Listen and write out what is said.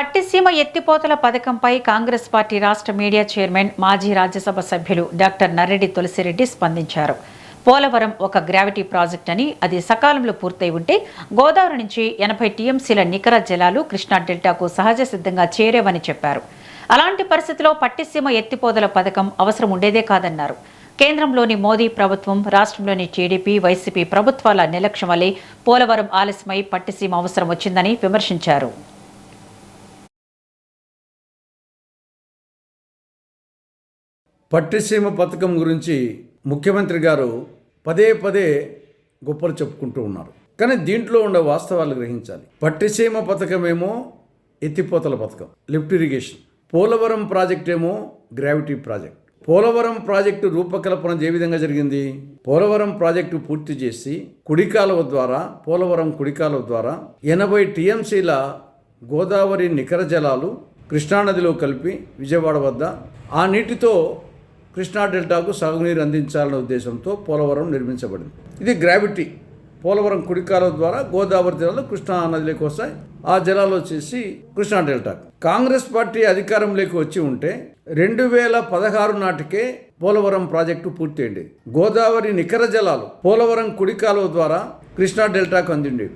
పట్టిసీమ ఎత్తిపోతల పథకంపై కాంగ్రెస్ పార్టీ రాష్ట్ర media chairman మాజీ రాజ్యసభ సభ్యులు డాక్టర్ నర్రెడ్డి తులసిరెడ్డి స్పందించారు. పోలవరం ఒక గ్రావిటీ ప్రాజెక్ట్ అని, అది సకాలంలో పూర్తయి ఉంటే గోదావరి నుంచి 80 టీఎంసీల నికర జలాలు కృష్ణా డెల్టాకు సహజ సిద్ధంగా చేరేవని చెప్పారు. అలాంటి పరిస్థితిలో పట్టిసీమ ఎత్తిపోతల పథకం అవసరం ఉండేదే కాదన్నారు. కేంద్రంలోని మోదీ ప్రభుత్వం, రాష్ట్రంలోని టీడీపీ, వైసీపీ ప్రభుత్వాల నిర్లక్ష్యం వల్లే పోలవరం ఆలస్యమై పట్టిసీమ అవసరం వచ్చిందని విమర్శించారు. పట్టిసీమ పథకం గురించి ముఖ్యమంత్రి గారు పదే పదే గొప్పలు చెప్పుకుంటూ ఉన్నారు. కానీ దీంట్లో ఉండే వాస్తవాలు గ్రహించాలి. పట్టిసీమ పథకమేమో ఎత్తిపోతల పథకం, లిఫ్ట్ ఇరిగేషన్. పోలవరం ప్రాజెక్ట్ ఏమో గ్రావిటీ ప్రాజెక్ట్. పోలవరం ప్రాజెక్టు రూపకల్పన ఏ విధంగా జరిగింది? పోలవరం ప్రాజెక్టు పూర్తి చేసి పోలవరం కుడికాలువ ద్వారా 80 టీఎంసీల గోదావరి నికర జలాలు కృష్ణానదిలో కలిపి విజయవాడ వద్ద ఆ నీటితో కృష్ణా డెల్టాకు సాగునీరు అందించాలనే ఉద్దేశంతో పోలవరం నిర్మించబడింది. ఇది గ్రావిటీ. పోలవరం కుడికాలువ ద్వారా గోదావరి జలాలు కృష్ణా నదిలోకి వస్తాయి. ఆ జలాలు వచ్చేసి కృష్ణా డెల్టా. కాంగ్రెస్ పార్టీ అధికారంలోకి వచ్చి ఉంటే 2016 నాటికే పోలవరం ప్రాజెక్టు పూర్తి అయింది. గోదావరి నికర జలాలు పోలవరం కుడికాలువ ద్వారా కృష్ణా డెల్టాకు అందిండేవి.